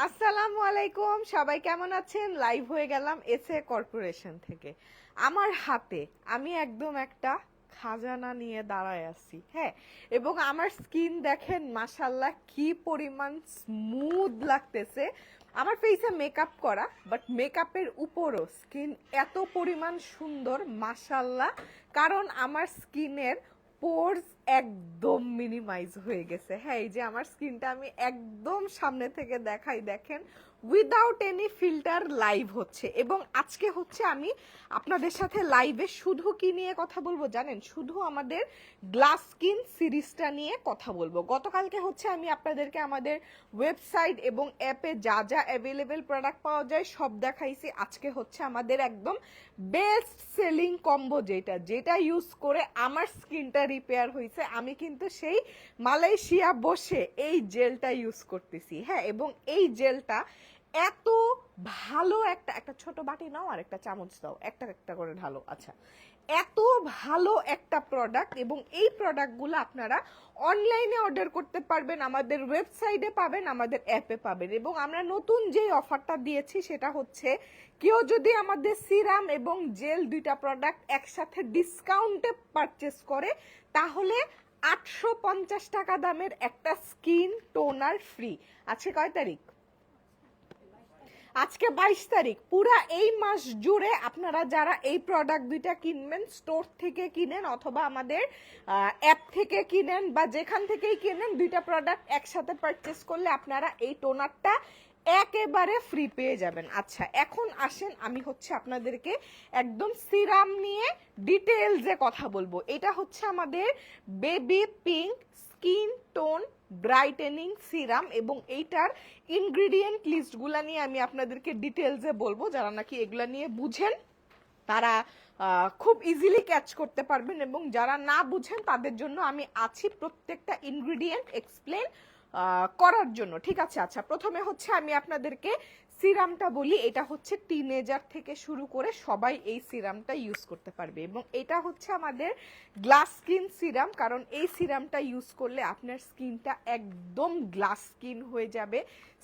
আসসালামু আলাইকুম, সবাই কেমন আছেন? লাইভ হয়ে গেলাম এসএ কর্পোরেশন থেকে। আমার হাতে আমি একদম একটা খাজানা নিয়ে দাঁড়ায় আছি, হ্যাঁ। এবং আমার স্কিন দেখেন মাশাল্লাহ কি পরিমাণ স্মুথ লাগতেছে। আমার ফেসে মেকআপ করা, বাট মেকআপের উপরও স্কিন এত পরিমাণ সুন্দর মাশাল্লাহ। কারণ আমার স্কিনের পোরস একদম মিনিমাইজ হয়ে গেছে। হ্যাঁ, এই যে আমার স্কিনটা আমি একদম সামনে থেকে দেখাই, দেখেন উইদাউট এনি ফিল্টার লাইভ হচ্ছে। এবং আজকে হচ্ছে আমি আপনাদের সাথে লাইভে শুধু কি নিয়ে কথা বলবো জানেন? শুধু আমাদের গ্লাস স্কিন সিরিজটা নিয়ে কথা বলবো। গতকালকে হচ্ছে আমি আপনাদেরকে আমাদের ওয়েবসাইট এবং অ্যাপে যা যা অ্যাভেলেবেল প্রোডাক্ট পাওয়া যায় সব দেখাইছি। আজকে হচ্ছে আমাদের একদম বেস্ট সেলিং কম্বো যেটা যেটা ইউজ করে আমার স্কিনটা রিপেয়ার হয়েছে। আমি কিন্তু সেই মালয়েশিয়া বসে এই জেলটা ইউজ করতেছি, হ্যাঁ। এবং এই জেলটা এত ভালো, একটা একটা ছোট বাটি নাও আর একটা চামচ দাও, একটা একটা করে ঢালো। আচ্ছা, এত ভালো একটা প্রোডাক্ট। এবং এই প্রোডাক্টগুলো আপনারা অনলাইনে অর্ডার করতে পারবেন, আমাদের ওয়েবসাইটে পাবেন, আমাদের অ্যাপে পাবেন। এবং আমরা নতুন যে অফারটা দিয়েছি সেটা হচ্ছে কেউ যদি আমাদের সিরাম এবং জেল দুইটা প্রোডাক্ট একসাথে ডিসকাউন্টে পারচেস করে তাহলে 850 টাকা দামের একটা স্কিন টোনার ফ্রি। আজকে কয় তারিখ? আজকে 22 তারিখ। পুরা এই মাস জুড়ে আপনারা যারা এই প্রোডাক্ট দুইটা কিনবেন, স্টোর থেকে কিনেন অথবা আমাদের অ্যাপ থেকে কিনেন বা যেখান থেকেই কিনেন, দুইটা প্রোডাক্ট একসাথে পারচেস করলে আপনারা এই টোনারটা একেবারে ফ্রি পেয়ে যাবেন। আচ্ছা, এখন আসেন আমি হচ্ছে আপনাদেরকে একদম সিরাম নিয়ে ডিটেলসে কথা বলবো। এটা হচ্ছে আমাদের baby pink skin tone brightening serum এবং এইটার ইনগ্রিডিয়েন্ট লিস্টগুলা নিয়ে আমি আপনাদেরকে ডিটেলসে বলবো। যারা নাকি এগুলা নিয়ে বুঝেন তারা খুব ইজিলি ক্যাচ করতে পারবেন, এবং যারা না বুঝেন তাদের জন্য আমি আছি প্রত্যেকটা ইনগ্রিডিয়েন্ট এক্সপ্লেন করার জন্য, ঠিক আছে? আচ্ছা, প্রথমে হচ্ছে আমি আপনাদেরকে সিরামটা বলি। এটা হচ্ছে টিনেজার থেকে শুরু করে সবাই এই সিরামটা ইউজ করতে পারবে। এবং এটা হচ্ছে আমাদের গ্লাস স্কিন সিরাম, কারণ এই সিরামটা ইউজ করলে আপনার স্কিনটা একদম গ্লাস স্কিন হয়ে যাবে,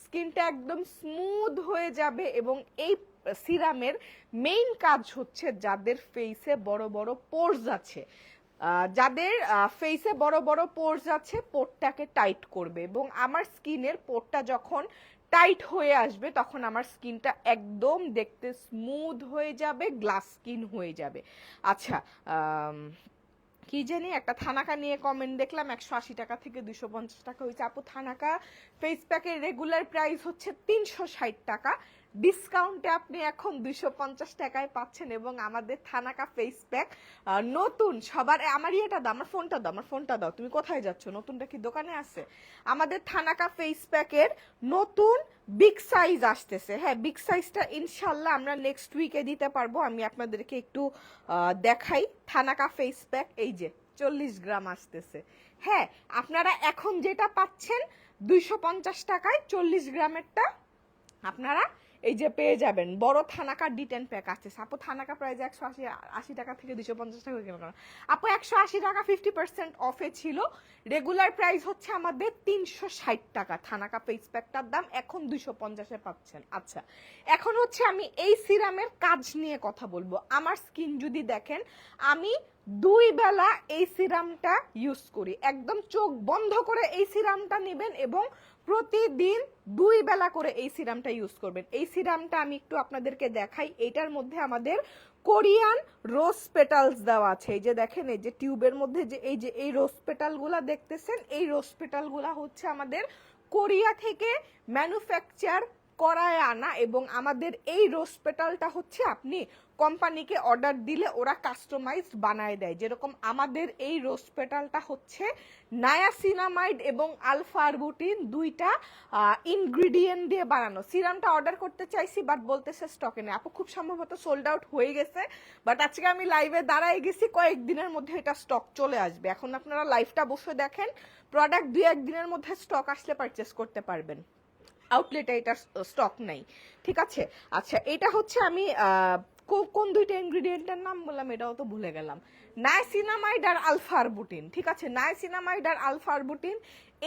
স্কিনটা একদম স্মুথ হয়ে যাবে। এবং এই সিরামের মেইন কাজ হচ্ছে যাদের ফেসে বড় বড় পোরস আছে, যাদের ফেসে বড় বড় পোরস আছে, পোরটাকে টাইট করবে। এবং আমার স্কিনের পোরটা যখন টাইট হয়ে আসবে তখন আমার স্কিনটা একদম দেখতে স্মুথ হয়ে যাবে, গ্লাস স্কিন হয়ে যাবে। আচ্ছা, কি জানি একটা থানাকা নিয়ে কমেন্ট দেখলাম 180 টাকা থেকে 250 টাকা হয়েছে। আপু, থানাকা ফেস প্যাকের রেগুলার প্রাইস হচ্ছে 360 টাকা, ডিসকাউন্টে আপনি এখন 250 টাকায় পাচ্ছেন। এবং আমাদের থানাকা ফেস প্যাক নতুন সবার, আমার ইয়েটা দাও, আমার ফোনটা দাও, আমার ফোনটা দাও, তুমি কোথায় যাচ্ছ? নতুনটা কি দোকানে আছে? আমাদের থানাকা ফেস প্যাকের নতুন বিগ সাইজ আসতেছে, হ্যাঁ। বিগ সাইজটা ইনশাল্লাহ আমরা নেক্সট উইকে দিতে পারবো। আমি আপনাদেরকে একটু দেখাই। থানাকা ফেস প্যাক এই যে 40 গ্রাম আসতেছে, হ্যাঁ। আপনারা এখন যেটা পাচ্ছেন 250 টাকায় 40 গ্রামেরটা আপনারা এই যে পেয়ে যাবেন। বড় থানাকা D10 প্যাক আছে। আপু, থানাকা প্রাইস 180 টাকা থেকে 250 টাকা কেন? আপু, 180 টাকা 50% অফে ছিল। রেগুলার প্রাইস হচ্ছে আমাদের 360 টাকা। থানাকা ফেস প্যাকটার দাম এখন 250-এ পাচ্ছেন। আচ্ছা, এখন হচ্ছে আমি এই সিরামের কাজ নিয়ে কথা বলবো। আমার স্কিন যদি দেখেন, আমি 2 বেলা এই সিরামটা ইউজ করি। একদম চোখ বন্ধ করে এই সিরামটা নেবেন এবং প্রতিদিন 2 বেলা করে এই সিরামটা ইউজ করবেন। এই সিরামটা আমি একটু আপনাদেরকে দেখাই। এটার মধ্যে আমাদের কোরিয়ান রোজ পেটালস দেওয়া আছে। এই যে দেখেন, এই যে টিউবের মধ্যে যে এই রোজ পেটালগুলা দেখতেছেন, এই রোজ পেটালগুলা হচ্ছে আমাদের কোরিয়া থেকে ম্যানুফ্যাকচার করায় আনা। এবং আমাদের এই রোজ পেটালটা হচ্ছে আপনি কোম্পানিকে অর্ডার দিলে ওরা কাস্টমাইজড বানায় দেয়। যেরকম আমাদের এই রোজ পেটালটা হচ্ছে নায়াসিনামাইড এবং আলফা আরবুটিন দুইটা ইনগ্রিডিয়েন্ট দিয়ে বানানো। সিরামটা অর্ডার করতে চাইছি বাট বলতেছে স্টকে নেই। আপু, খুব সম্ভবত সোল্ড আউট হয়ে গেছে, বাট আজকে আমি লাইভে দাঁড়ায় গেছি, কয়েকদিনের মধ্যে এটা স্টক চলে আসবে। এখন আপনারা লাইভটা বসে দেখেন, প্রোডাক্ট 2-1 দিনের মধ্যে স্টক আসলে পারচেস করতে পারবেন। আউটলেটে এটা স্টক নাই, ঠিক আছে? আচ্ছা, এটা হচ্ছে আমি কোন দুইটা ইনগ্রিডিয়েন্টের নাম বললাম এটাও তো ভুলে গেলাম। নায়াসিনামাইড আর আলফা আরবুটিন, ঠিক আছে? নায়াসিনামাইড আর আলফা আরবুটিন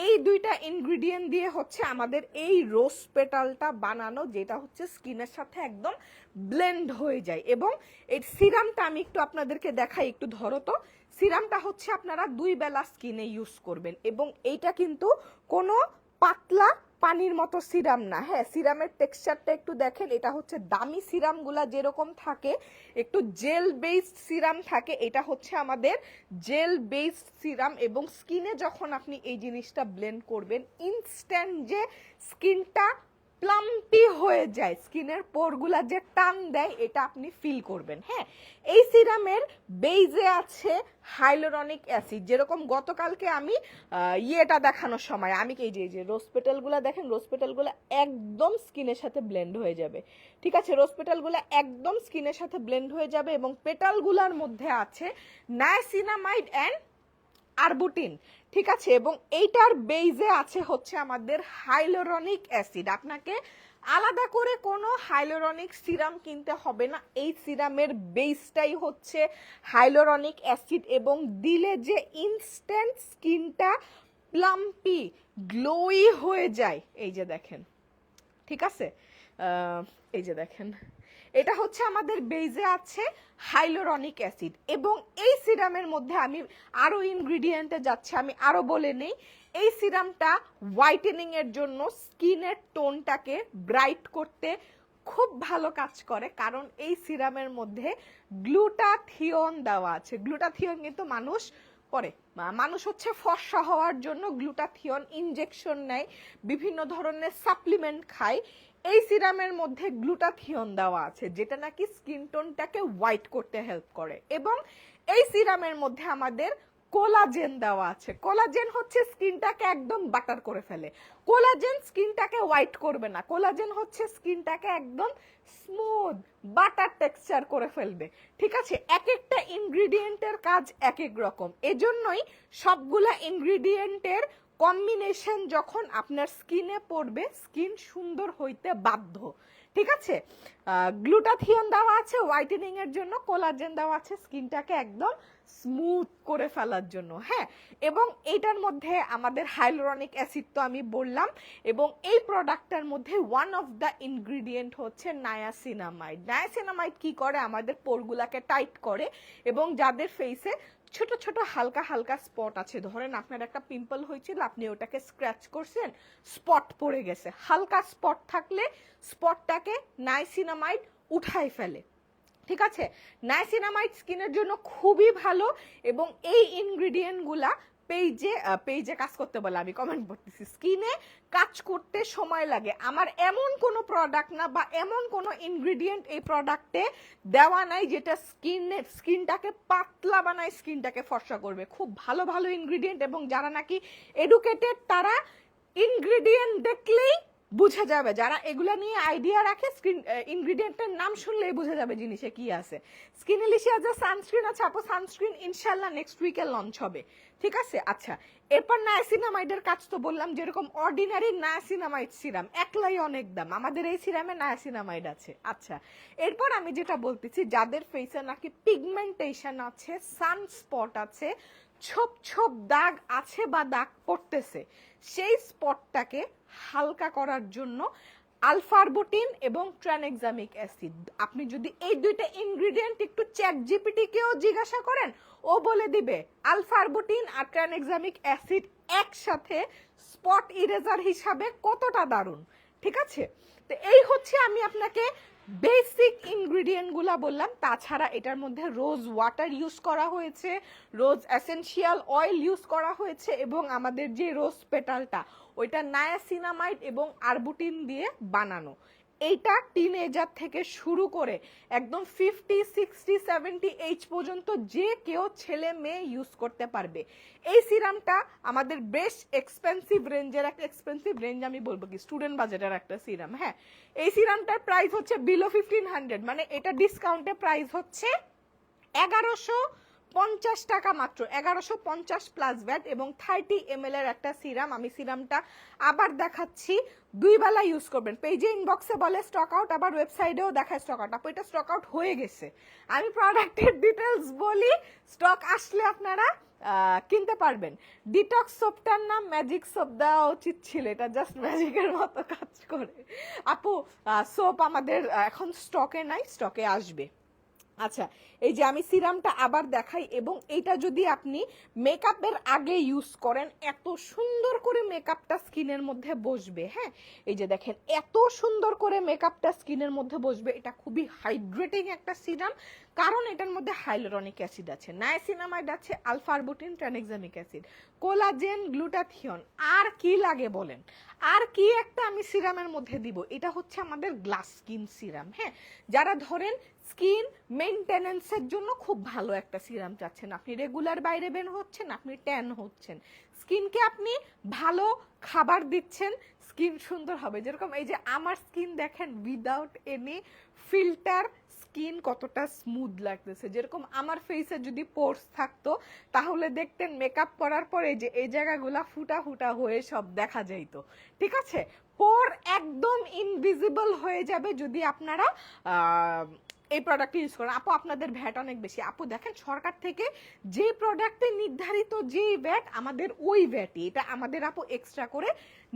এই দুইটা ইনগ্রিডিয়েন্ট দিয়ে হচ্ছে আমাদের এই রোজ পেটালটা বানানো, যেটা হচ্ছে স্কিনের সাথে একদম ব্লেন্ড হয়ে যায়। এবং এই সিরামটা আমি একটু আপনাদেরকে দেখাই, একটু ধরো তো। সিরামটা হচ্ছে আপনারা 2 বেলা স্কিনে ইউজ করবেন, এবং এইটা কিন্তু কোনো পাতলা পানির মতো সিরাম না। হ্যাঁ, সিরামের টেক্সচারটা একটু দেখেন, এটা হচ্ছে দামি সিরামগুলা যেরকম থাকে একটু জেল বেসড সিরাম থাকে, এটা হচ্ছে আমাদের জেল বেসড সিরাম। এবং স্কিনে যখন আপনি এই জিনিসটা ব্লেন্ড করবেন, ইনস্ট্যান্ট যে স্কিনটা প্লাম্পি হয়ে যায়, স্কিনের পোরগুলা যে টান দেয়, এটা আপনি ফিল করবেন। হ্যাঁ, এই সিরামের বেইজে আছে হাইলোরনিক অ্যাসিড। যেরকম গতকালকে আমি ইয়েটা দেখানোর সময় আমি এই যে রোজ পেটালগুলো দেখেন, রোজ পেটালগুলো একদম স্কিনের সাথে ব্লেন্ড হয়ে যাবে। ঠিক আছে, রোজ পেটালগুলো একদম স্কিনের সাথে ব্লেন্ড হয়ে যাবে, এবং পেটালগুলোর মধ্যে আছে নায়াসিনামাইড অ্যান্ড আরবুটিন। ঠিক আছে, এবং এইটার বেইজে আছে হচ্ছে আমাদের হাইলোরনিক অ্যাসিড। আপনাকে আলাদা করে কোনো হাইলোরনিক সিরাম কিনতে হবে না, এই সিরামের বেসটাই হচ্ছে হাইলোরনিক অ্যাসিড, এবং দিলে যে ইনস্ট্যান্ট স্কিনটা প্লাম্পি গ্লোই হয়ে যায়। এই যে দেখেন, ঠিক আছে, এই যে দেখেন, এটা হচ্ছে আমাদের বেজে আছে হাইলোরনিক অ্যাসিড। এবং এই সিরামের মধ্যে আমি আরো ইনগ্রিডিয়েন্টে যাচ্ছে, আমি আরো বলে নেই। এই সিরামটা হোয়াইটেনিং এর জন্য, স্কিনের টোনটাকে ব্রাইট করতে খুব ভালো কাজ করে, কারণ এই সিরামের মধ্যে গ্লুটাথিয়ন দেওয়া আছে। গ্লুটাথিয়ন কিন্তু মানুষ হচ্ছে ফর্সা হওয়ার জন্য গ্লুটাথিয়ন ইনজেকশন নেয়, বিভিন্ন ধরনের সাপ্লিমেন্ট খায়। এই সিরামের মধ্যে গ্লুটাথিয়ন দেওয়া আছে, যেটা নাকি স্কিন টোনটাকে হোয়াইট করতে হেল্প করে। এবং এই সিরামের মধ্যে আমাদের কোলাজেন দেওয়া আছে। কোলাজেন হচ্ছে স্কিনটাকে একদম বাটার করে ফেলে। কোলাজেন স্কিনটাকে হোয়াইট করবে না, কোলাজেন হচ্ছে স্কিনটাকে একদম স্মুথ বাটার টেক্সচার করে ফেলবে। ঠিক আছে, এক একটা ইনগ্রিডিয়েন্টের কাজ এক এক রকম, এজন্যই সবগুলা ইনগ্রিডিয়েন্টের কম্বিনেশন যখন আপনার স্কিনে পড়বে, স্কিন সুন্দর হইতে বাধ্য। ঠিক আছে, গ্লুটাথিয়ন দেওয়া আছে হোয়াইটেনিং এর জন্য, কোলাজেন দেওয়া আছে স্কিনটাকে একদম স্মুথ করে ফেলার জন্য। হ্যাঁ, এবং এইটার মধ্যে আমাদের হাইলোরনিক অ্যাসিড তো আমি বললাম, এবং এই প্রোডাক্টটার মধ্যে ওয়ান অফ দ্য ইনগ্রিডিয়েন্ট হচ্ছে নায়াসিনামাইড। নায়াসিনামাইড কি করে? আমাদের পোরগুলাকে টাইট করে, এবং যাদের ফেসে ছোট ছোট হালকা হালকা স্পট আছে, ধরেন আপনার একটা পিম্পল হয়েছিল, আপনি ওটাকে স্ক্র্যাচ করছেন, স্পট পড়ে গেছে, হালকা স্পট থাকলে স্পটটাকে নাইসিনামাইড উঠাই ফেলে। ঠিক আছে, নাইসিনামাইড স্কিনের জন্য খুবই ভালো, এবং এই ইনগ্রিডিয়েন্টগুলা পেজে কাজ করতে বলে, আমি কমেন্ট করতেছি, স্কিনে কাজ করতে সময় লাগে। আমার এমন কোনো প্রোডাক্ট না বা এমন কোনো ইনগ্রিডিয়েন্ট এই প্রোডাক্টে দেওয়া নাই যেটা স্কিনটাকে পাতলা বানায়, স্কিনটাকে ফর্সা করবে। খুব ভালো ভালো ইনগ্রিডিয়েন্ট, এবং যারা নাকি এডুকেটেড তারা ইনগ্রিডিয়েন্ট দেখলেই বুঝে যাবে, যারা এগুলা নিয়ে আইডিয়া রাখে ইনগ্রিডিয়েন্টের নাম শুনলেই বুঝে যাবে জিনিসে কি আছে। স্কিনিলিশিয়া যে সানস্ক্রিন আছে আপু, সানস্ক্রিন ইনশাল্লাহ নেক্সট উইকে লঞ্চ হবে। ঠিক আছে, আচ্ছা, এরপর নায়াসিনামাইডের কাজ তো বললাম, যেরকম অর্ডিনারি নায়াসিনামাইড সিরাম একলাই অনেক দাম, আমাদের এই সিরামে নায়াসিনামাইড আছে। আচ্ছা, এরপর আমি যেটা বলতেছি, যাদের ফেসে নাকি পিগমেন্টেশন আছে, সানস্পট আছে, ছোপ ছোপ দাগ আছে বা দাগ পড়তেছে, সেই স্পটটাকে হালকা করার জন্য আলফারবুটিন এবং ট্রানেক্সামিক অ্যাসিড। আপনি যদি এই দুইটা ইনগ্রিডিয়েন্ট একটু চ্যাট জিপিটিকেও জিজ্ঞাসা করেন, ও বলে দিবে আলফারবুটিন আর ট্রানেক্সামিক অ্যাসিড একসাথে স্পট ইরেজার হিসাবে কতটা দারুণ। ঠিক আছে, তো এই হচ্ছে আমি আপনাকে বেসিক ইনগ্রিডিয়েন্ট গুলা বললাম। তাছাড়া এটার মধ্যে রোজ ওয়াটার ইউজ করা হয়েছে, রোজ এসেনশিয়াল অয়েল ইউজ করা হয়েছে, এবং আমাদের যে রোজ পেটালটা ওইটা নায়াসিনামাইড এবং আরবুটিন দিয়ে বানানো। এইটা টিনেজার থেকে শুরু করে একদম 50, 60, 70 এইজ পর্যন্ত যে কেউ ছেলে মেয়ে ইউজ করতে পারবে। এই সিরামটা আমাদের বেস্ট এক্সপেন্সিভ রেঞ্জের একটা, এক্সপেন্সিভ রেঞ্জ আমি বলবো কি স্টুডেন্ট বাজেটের একটা সিরাম। হ্যাঁ, এই সিরামটার প্রাইস হচ্ছে বিলো 1500, মানে এটা ডিসকাউন্টে প্রাইস হচ্ছে 1150 টাকা মাত্র, 1150 প্লাস ভ্যাট, এবং 30 ml এর একটা সিরাম। আমি সিরামটা আবার দেখাচ্ছি, 2 বেলা ইউজ করবেন। পেজে ইনবক্সে বলে স্টক আউট, আবার ওয়েবসাইটেও দেখায় স্টক আউট। আপু এটা স্টক আউট হয়ে গেছে, আমি প্রোডাক্টের ডিটেলস বলি, স্টক আসলে আপনারা কিনতে পারবেন। ডিটক্স সোপটার নাম ম্যাজিক সোপ দেওয়া উচিত ছিল, এটা জাস্ট ম্যাজিকের মতো কাজ করে। আপু সোপ আমাদের এখন স্টকে নাই, স্টকে আসবে। আচ্ছা, এই যে আমি সিরামটা আবার দেখাই, এবং এটা যদি আপনি মেকআপের আগে ইউজ করেন এত সুন্দর করে মেকআপটা স্কিনের মধ্যে বসবে। হ্যাঁ, এই যে দেখেন এত সুন্দর করে মেকআপটা স্কিনের মধ্যে বসবে। এটা খুবই হাইড্রেটিং একটা সিরাম, কারণ এটার মধ্যে হাইলুরনিক অ্যাসিড আছে, নায়াসিনামাইড আছে, alpha arbutin, tranexamic acid, collagen, glutathione. আর কি লাগে বলেন? আর কি একটা আমি সিরামের মধ্যে দিব? এটা হচ্ছে আমাদের গ্লাস স্কিন সিরাম। হ্যাঁ, যারা ধরেন স্কিন মেইনটেনেন্সের জন্য খুব ভালো একটা সিরাম চাচ্ছেন, আপনি রেগুলার বাইরে বের হচ্ছেন, আপনি ট্যান হচ্ছেন, স্কিনকে আপনি ভালো খাবার দিচ্ছেন, স্কিন সুন্দর হবে। যেরকম এই যে আমার স্কিন দেখেন উইদাউট এনি ফিল্টার, স্কিন কতটা স্মুথ লাগতেছে। যেরকম আমার ফেসে যদি পোর্স থাকতো তাহলে দেখতেন মেকআপ করার পরে যে এই জায়গাগুলা ফুটা ফুটা হয়ে সব দেখা যাইতো। ঠিক আছে, পোর একদম ইনভিজিবল হয়ে যাবে যদি আপনারা এই প্রোডাক্ট ইউজ করেন। আপু আপনাদের ভ্যাট অনেক বেশি। আপু দেখেন সরকার থেকে যে প্রোডাক্টে নির্ধারিত যে ভ্যাট, আমাদের ওই ভ্যাটই, এটা আমাদের আপু এক্সট্রা করে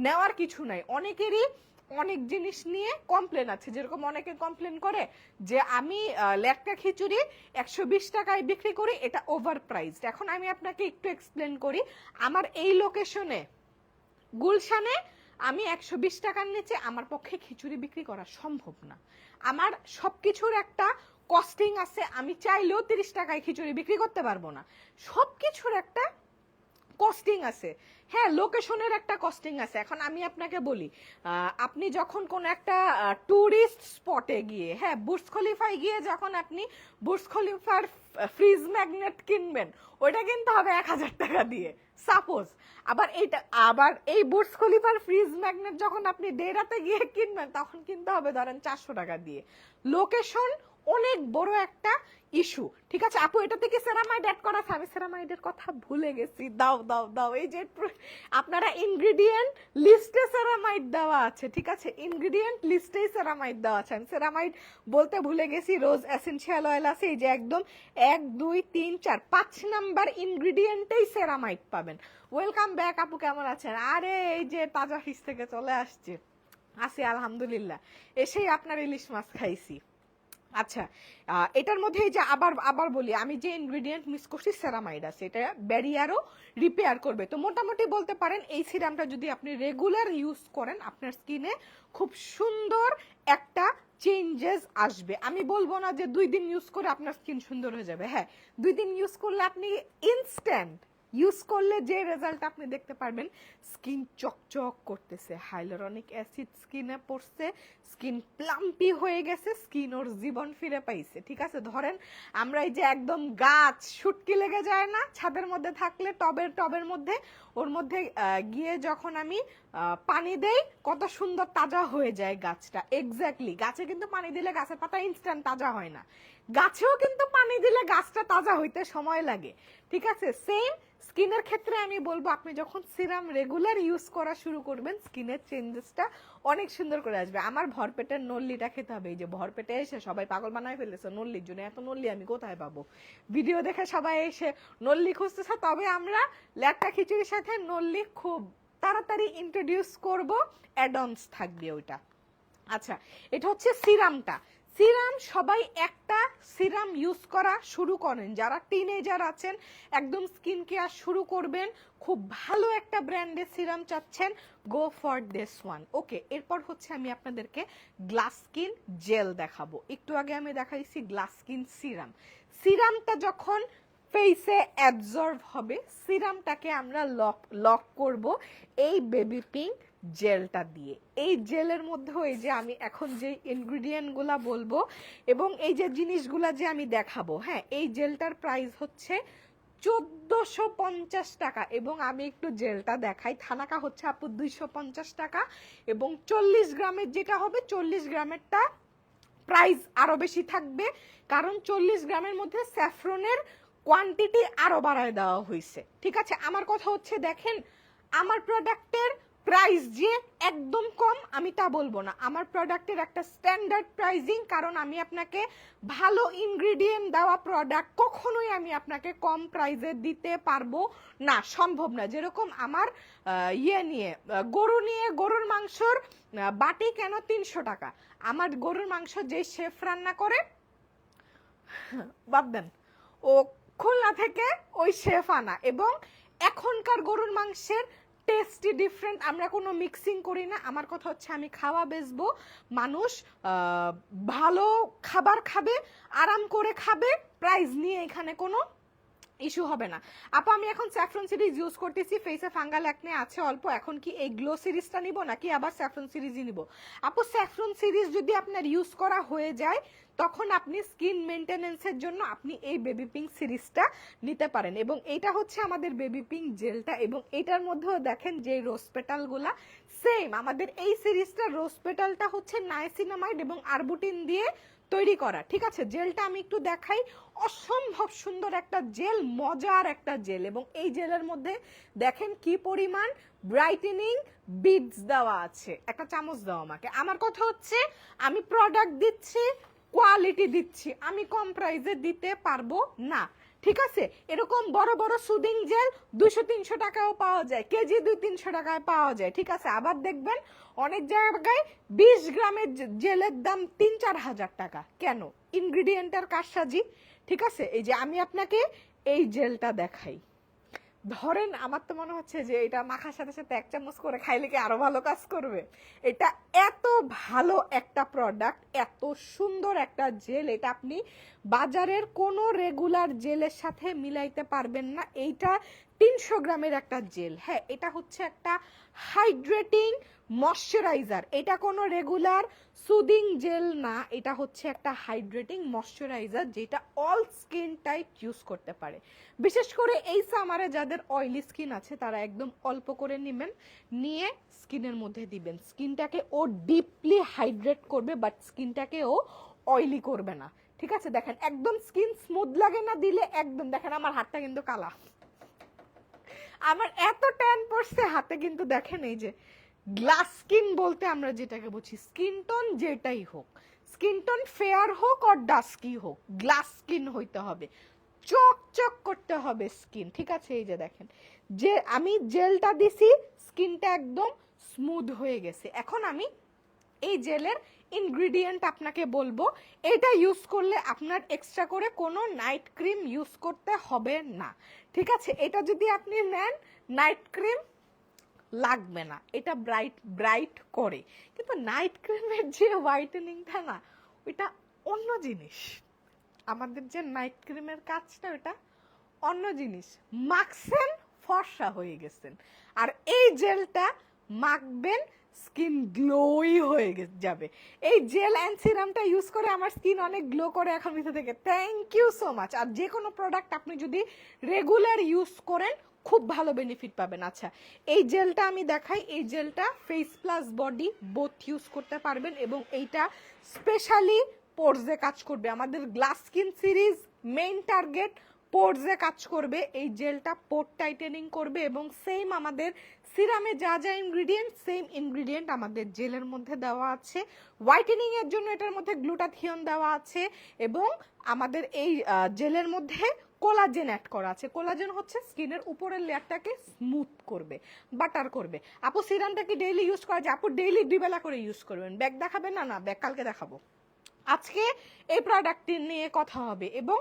নেওয়ার কিছু নাই। অনেকেরই অনেক জিনিস নিয়ে কমপ্লেন আছে, যেরকম অনেকে কমপ্লেন করে যে আমি ল্যাটকা খিচুড়ি 120 টাকায় বিক্রি করি, এটা ওভার প্রাইসড। এখন আমি আপনাকে একটু এক্সপ্লেন করি, আমার এই লোকেশনে গুলশানে আমি 120 টাকার নিচে আমার পক্ষে খিচুড়ি বিক্রি করা সম্ভব না। আমার সবকিছুর একটা কস্টিং আছে, আমি চাইলেও 30 টাকায় খিচুড়ি বিক্রি করতে পারবো না। সবকিছুর একটা কস্টিং আছে। হ্যাঁ, লোকেশনের একটা কস্টিং আছে। এখন আমি আপনাকে বলি, আপনি যখন কোন একটা টুরিস্ট স্পটে গিয়ে, হ্যাঁ বুর্জ খলিফায় গিয়ে যখন আপনি বুর্জ খলিফার ফ্রিজ ম্যাগনেট কিনবেন, ওইটা কিনতে হবে 1000 টাকা দিয়ে সাপোজ। আবার এই বুর্জ খলিফার ফ্রিজ ম্যাগনেট যখন আপনি ডেরাতে গিয়ে কিনবেন তখন কিনতে হবে ধরেন 400 টাকা দিয়ে। লোকেশন অনেক বড় একটা ইস্যু। ঠিক আছে আপু, এটা থেকে সেরামাইড অ্যাড করা আছে, আমি সেরামাইডের কথা ভুলে গেছি। দাও দাও দাও, এই যে আপনারা ইনগ্রেডিয়েন্ট লিস্টে সেরামাইড দেওয়া আছে। ঠিক আছে, ইনগ্রেডিয়েন্ট লিস্টেই সেরামাইড দেওয়া আছে, আমি সেরামাইড বলতে ভুলে গেছি। রোজ এসেনশিয়াল অয়েল আছে, এই যে একদম 1 2 3 4 5 নাম্বার ইনগ্রেডিয়েন্টেই সেরামাইড পাবেন। ওয়েলকাম ব্যাক আপু, কেমন আছেন? আরে এই যে তাজা ফিশ থেকে চলে আসছে, আছি আলহামদুলিল্লাহ। এসেই আপনার ইলিশ মাছ খাইছি। আচ্ছা, এটার মধ্যে যে আবার বলি, আমি যে ইনগ্রেডিয়েন্ট মিস করছি সেরামাইড আছে, এটা ব্যারিয়ারও রিপেয়ার করবে। তো মোটামুটি বলতে পারেন এই সিরামটা যদি আপনি রেগুলার ইউজ করেন আপনার স্কিনে খুব সুন্দর একটা চেঞ্জেস আসবে। আমি বলবো না যে 2 দিন ইউজ করে আপনার স্কিন সুন্দর হয়ে যাবে। হ্যাঁ, 2 দিন ইউজ করলে আপনি ইনস্ট্যান্ট ইউজ করলে যে রেজাল্ট আপনি দেখতে পারবেন, স্কিন চকচক করতেছে, হাইলুরনিক অ্যাসিড স্কিনে পড়ছে, স্কিন প্লাম্পি হয়ে গেছে, স্কিন ওর জীবন ফিরে পাইছে। ঠিক আছে, ধরেন আমরা এই যে একদম গাছ শুটকি লেগে যায় না ছাদের মধ্যে থাকলে, টবের মধ্যে, ওর মধ্যে গিয়ে যখন আমি পানি দেই কত সুন্দর তাজা হয়ে যায় গাছটা। এক্স্যাক্টলি, গাছে কিন্তু পানি দিলে গাছের পাতা ইনস্ট্যান্ট তাজা হয় না, গাছেও কিন্তু পানি দিলে গাছটা তাজা হইতে সময় লাগে। ঠিক আছে, সেম স্কিনের ক্ষেত্রে আমি বলবো আপনি যখন সিরাম রেগুলার ইউজ করা শুরু করবেন স্কিনের চেঞ্জেসটা অনেক সুন্দর করে আসবে। আমার ভরপেটের নল্লিটা খেতে হবে। এই যে ভরপেটে এসে সবাই পাগল বানায় ফেলেছে নল্লির জন্য, এত নল্লি আমি কোথায় পাবো? ভিডিও দেখে সবাই এসে নল্লি খুঁজতেছে, তবে আমরা ল্যাটকা খিচুড়ির সাথে নল্লি খুব তাড়াতাড়ি ইন্ট্রোডিউস করব, অ্যাডঅনস থাকবে ওইটা। আচ্ছা, এটা হচ্ছে সিরামটা। সিরাম সবাই একটা সিরাম ইউজ করা শুরু করেন, যারা টিনেজার আছেন একদম স্কিন কেয়ার শুরু করবেন, খুব ভালো একটা ব্র্যান্ডের সিরাম চাচ্ছেন, গো ফর দিস ওয়ান। ওকে, এরপর হচ্ছে আমি আপনাদেরকে গ্লাস স্কিন জেল দেখাবো। একটু আগে আমি দেখাইছি গ্লাস স্কিন সিরাম। সিরামটা যখন ফেসে অ্যাবজর্ব হবে, সিরামটাকে আমরা লক করব এই বেবি পিঙ্ক জেলটা দিয়ে। এই জেলের মধ্যে এই যে আমি এখন যে ইনগ্রিডিয়েন্টগুলা বলবো এবং এই যে জিনিসগুলা যে আমি দেখাবো, হ্যাঁ এই জেলটার প্রাইস হচ্ছে 1450 টাকা। এবং আমি একটু জেলটা দেখাই, থানাকা হচ্ছে আপু 250 টাকা, এবং 40 গ্রামের যেটা হবে 40 গ্রামেরটা প্রাইস আরো বেশি থাকবে, কারণ 40 গ্রামের মধ্যে স্যাফরনের কোয়ান্টিটি আরো বাড়ায় দেওয়া হয়েছে। ঠিক আছে, আমার কথা হচ্ছে দেখেন আমার প্রোডাক্টের প্রাইস যে একদম কম আমি তা বলবো না, আমার প্রোডাক্টের একটা স্ট্যান্ডার্ড প্রাইজিং, কারণ আমি আপনাকে ভালো ইনগ্রিডিয়েন্ট দেওয়া প্রোডাক্ট কখনোই আমি আপনাকে কম প্রাইসে দিতে পারবো না, সম্ভব না। যেরকম আমার গরুর মাংসর বাটি কেন 300 টাকা, আমার গরুর মাংস যে শেফ রান্না করে বাদ দেন, ও খুলনা থেকে ওই শেফ আনা, এবং এখনকার গরুর মাংসের টেস্টই ডিফারেন্ট, আমরা কোনো মিক্সিং করি না। আমার কথা হচ্ছে আমি খাওয়া বেচবো, মানুষ ভালো খাবার খাবে, আরাম করে খাবে, প্রাইস নিয়ে এখানে কোনো ইস্যু হবে না। আপু আমি এখন স্যাফরন সিরিজ ইউজ করতেছি, ফেসে ফাঙ্গাল একনে আছে অল্প, এখন কি এই গ্লো সিরিজটা নিব নাকি আবার স্যাফরন সিরিজই নিব? আপু স্যাফরন সিরিজ যদি আপনার ইউজ করা হয়ে যায় তখন আপনি স্কিন মেনটেনেন্সের জন্য আপনি এই বেবি পিঙ্ক সিরিজটা নিতে পারেন, এবং এটা হচ্ছে আমাদের বেবি পিঙ্ক জেলটা, এবং এটার মধ্যেও দেখেন যে রোজ পেটালগুলা সেম আমাদের এই সিরিজটা, রোজ পেটালটা হচ্ছে নাইসিনামাইড এবং আরবুটিন দিয়ে তৈরি করা, ঠিক আছে। জেলটা আমি একটু দেখাই, অসম্ভব সুন্দর একটা জেল, মজার একটা জেল, এবং এই জেলের মধ্যে দেখেন কি পরিমাণ ব্রাইটেনিং বিডস দেওয়া আছে। একটা চামচ দাও আমাকে। আমার কথা হচ্ছে আমি প্রোডাক্ট দিচ্ছি, কোয়ালিটি দিচ্ছি, আমি কম প্রাইসে দিতে পারবো না, ঠিক আছে। এরকম বড় বড় সুদিং জেল 200-300 টাকাও পাওয়া যায়, কেজি 200-300 টাকায় পাওয়া যায়, ঠিক আছে। আবার দেখবেন অনেক জায়গায় 20 গ্রামের জেলের দাম 3-4 হাজার টাকা। কেন? ইনগ্রিডিয়েন্টের কারসাজি, ঠিক আছে। এই যে আমি আপনাকে এই জেলটা দেখাই, ধরেন আমার তো মনে হচ্ছে যে এটা মাখার সাথে সাথে 1 চামচ করে খাইলে কি আরো ভালো কাজ করবে। এটা এত ভালো একটা প্রোডাক্ট, এত সুন্দর একটা জেল, এটা আপনি বাজারের কোনো রেগুলার জেলের সাথে মিলাইতে পারবেন না। এইটা 300 গ্রামের একটা জেল, হ্যাঁ এটা হচ্ছে একটা হাইড্রেটিং ময়শ্চারাইজার, এটা কোনো রেগুলার সুদিং জেল না, এটা হচ্ছে একটা হাইড্রেটিং ময়শ্চারাইজার যেটা অল স্কিন টাইপ ইউজ করতে পারে। বিশেষ করে এই সামারে যাদের অয়েলি স্কিন আছে তারা একদম অল্প করে নেবেন, নিয়ে স্কিনের মধ্যে দিবেন, স্কিনটাকে ও ডিপলি হাইড্রেট করবে, বাট স্কিনটাকে ও অয়েলি করবে না, ঠিক আছে। দেখেন একদম স্কিন স্মুথ লাগে না দিলে, একদম দেখেন আমার হাতটা কিন্তু কালা, আমার এত ট্যান পড়ছে হাতে, কিন্তু দেখেন এই যে গ্লাস স্কিন বলতে আমরা যেটাকে বুঝি, স্কিন টোন যেটাই হোক, স্কিন টোন ফেয়ার হোক আর ডাস্কি হোক, গ্লাস স্কিন হইতে হবে, চকচক করতে হবে স্কিন, ঠিক আছে। এই যে দেখেন যে আমি জেলটা দিছি, স্কিনটা একদম স্মুথ হয়ে গেছে। এখন আমি এই জেলের ইনগ্রিডিয়েন্ট আপনাকে বলবো, এটা ইউজ করলে আপনার এক্সট্রা করে কোনো নাইট ক্রিম ইউজ করতে হবে না, ঠিক আছে। এটা যদি আপনি নেন নাইট ক্রিম লাগবে না, এটা ব্রাইট করে, কিন্তু নাইট ক্রিমের যে হোয়াইটেনিংটা না, ওইটা অন্য জিনিস। আমাদের যে নাইট ক্রিমের কাজটা ওটা অন্য জিনিস, মাখছেন ফর্সা হয়ে গেছেন, আর এই জেলটা মাখবেন স্কিন গ্লোই হয়ে যাবে। এই জেল অ্যান্ড সিরামটা ইউজ করে আমার স্কিন অনেক গ্লো করে এখন ভিতর থেকে। Thank you so much. আর যে কোনো প্রোডাক্ট আপনি যদি রেগুলার ইউজ করেন খুব ভালো বেনিফিট পাবেন। আচ্ছা এই জেলটা আমি দেখাই, এই জেলটা face plus body both use করতে পারবেন, এবং এইটা স্পেশালি পোরসে কাজ করবে। আমাদের glass skin series main target পোরসে কাজ করবে, এই জেলটা পোর টাইটেনিং করবে, এবং সেম আমাদের সিরামে যা যা ইনগ্রিডিয়েন্ট সেম ইনগ্রিডিয়েন্ট আমাদের জেলের মধ্যে দেওয়া আছে। হোয়াইটেনিং এর জন্য এটার মধ্যে গ্লুটাথিয়ন দেওয়া আছে, এবং আমাদের এই জেলের মধ্যে কোলাজেন অ্যাড করা আছে। কোলাজেন হচ্ছে স্কিনের উপরের লেয়ারটাকে স্মুথ করবে, বাটার করবে। আপু সিরামটা কি ডেইলি ইউজ করা যায়? আপু ডেইলি 2 বেলা করে ইউজ করবেন। ব্যাগ দেখাবেন না? না ব্যাগ কালকে দেখাবো। আজকে এই প্রোডাক্টটি নিয়ে কথা হবে, এবং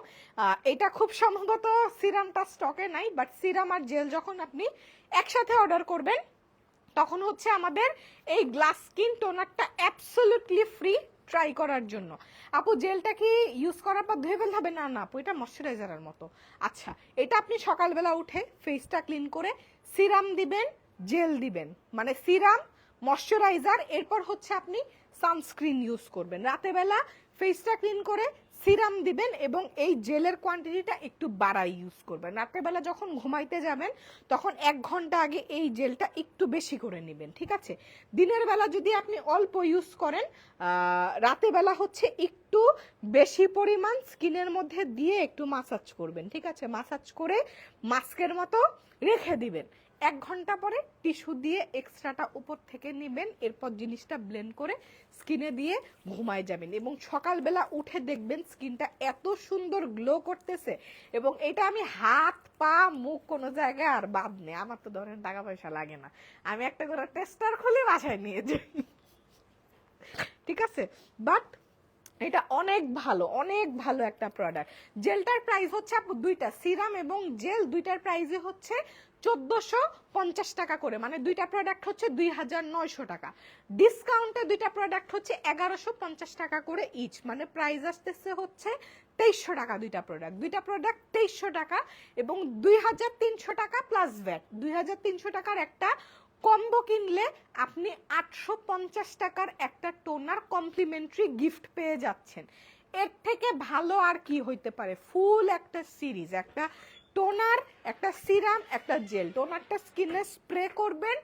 এটা খুব সম্ভবত সিরামটা স্টকে নাই, বাট সিরাম আর জেল যখন আপনি একসাথে অর্ডার করবেন তখন হচ্ছে আমাদের এই গ্লাস স্কিন টোনারটা অ্যাবসলিউটলি ফ্রি ট্রাই করার জন্য। আপু জেলটা কি ইউজ করার পর ধুয়ে ফেলতে হবে? না না আপু, এটা ময়শ্চারাইজারের মতো। আচ্ছা এটা আপনি সকালবেলা উঠে ফেসটা ক্লিন করে সিরাম দিবেন, জেল দিবেন, মানে সিরাম ময়শ্চারাইজার, এরপর হচ্ছে আপনি সানস্ক্রিন ইউজ করবেন। রাতেবেলা ফেসটা ক্লিন করে সিরাম দিবেন, এবং এই জেলের কোয়ান্টিটিটা একটু বাড়াই ইউজ করবেন। রাত্রেবেলা যখন ঘুমাইতে যাবেন তখন 1 ঘন্টা আগে এই জেলটা একটু বেশি করে নেবেন, ঠিক আছে। দিনের বেলা যদি আপনি অল্প ইউজ করেন, রাতেবেলা হচ্ছে একটু বেশি পরিমাণ স্কিনের মধ্যে দিয়ে একটু মাসাজ করবেন, ঠিক আছে। মাসাজ করে মাস্কের মতো রেখে দিবেন। 1 ঘন্টা পরে টিস্যু দিয়ে এক্সট্রাটা উপর থেকে নেবেন, এরপর জিনিসটা ব্লেন্ড করে স্কিনে দিয়ে ঘুমায় যাবেন এবং সকালবেলা উঠে দেখবেন স্কিনটা এত সুন্দর গ্লো করতেছে। এবং এটা আমি হাত পা মুখ কোনো জায়গায় আর বাদ নেই, আমার তো ধরেন টাকা পয়সা লাগে না, আমি একটা করে টেস্টার খুলে বাসায় নিয়ে যাই, ঠিক আছে। বাট এটা অনেক ভালো একটা প্রোডাক্ট। জেলটার প্রাইস হচ্ছে আপু দুইটা সিরাম এবং জেল দুইটার প্রাইসই হচ্ছে 1450 টাকা করে, মানে দুইটা প্রোডাক্ট হচ্ছে 2900 টাকা। ডিসকাউন্টে দুইটা প্রোডাক্ট হচ্ছে 1150 টাকা করে ইচ, মানে প্রাইস আসতেছে হচ্ছে 2300 টাকা দুইটা প্রোডাক্ট 2300 টাকা এবং 2300 টাকা প্লাস ভ্যাট। 2300 টাকার একটা কম্বো কিনলে আপনি 850 টাকার একটা টোনার কমপ্লিমেন্টারি গিফট পেয়ে যাচ্ছেন। এর থেকে ভালো আর কি হইতে পারে? ফুল একটা সিরিজ, একটা টোনার, একটা সিরাম, একটা জেল। টোনারটা স্কিনে স্প্রে করবেন,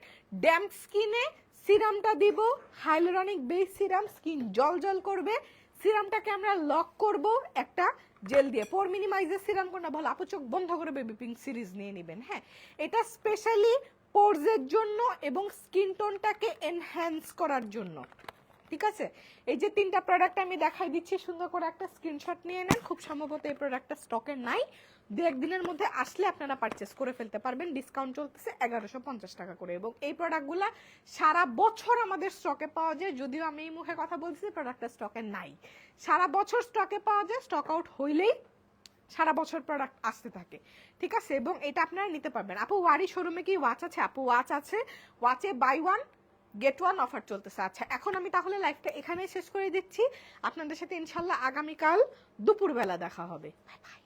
ড্যাম্প স্কিনে সিরামটা দিব হাইলোরনিক বেস সিরাম, স্কিন জল জল করবে। সিরামটাকে আমরা লক করব একটা জেল দিয়ে। পোর মিনিমাইজার সিরাম কোনটা ভালো আপু? চোখ বন্ধ করে বেবি পিঙ্ক সিরিজ নিয়ে নেবেন। হ্যাঁ, এটা স্পেশালি পোরসের জন্য এবং স্কিন টোনটাকে এনহ্যান্স করার জন্য, ঠিক আছে। এই যে 3টা প্রোডাক্ট আমি দেখাই দিচ্ছি, সুন্দর করে একটা স্ক্রিনশট নিয়ে নেন। খুব সম্ভবত এই প্রোডাক্টটা স্টকে নাই, 2-1 দিনের মধ্যে আসলে আপনারা পারচেস করে ফেলতে পারবেন। ডিসকাউন্ট চলতেছে 1150 টাকা করে এবং এই প্রোডাক্টগুলা সারা বছর আমাদের স্টকে পাওয়া যায়। যদিও আমি এই মুখে কথা বলছি প্রোডাক্টটা স্টকে নাই, সারা বছর স্টকে পাওয়া যায়, স্টক আউট হইলেই সারা বছর প্রোডাক্ট আসতে থাকে, ঠিক আছে। এবং এটা আপনারা নিতে পারবেন। আপু ওয়ারি শোরুমে কি ওয়াচ আছে? আপু ওয়াচ আছে, ওয়াচে বাই 1 গেট 1 অফার চলতেছে। আচ্ছা, এখন আমি তাহলে লাইভটা এখানেই শেষ করে দিচ্ছি। আপনাদের সাথে ইনশাল্লাহ আগামীকাল দুপুরবেলা দেখা হবে। Bye bye.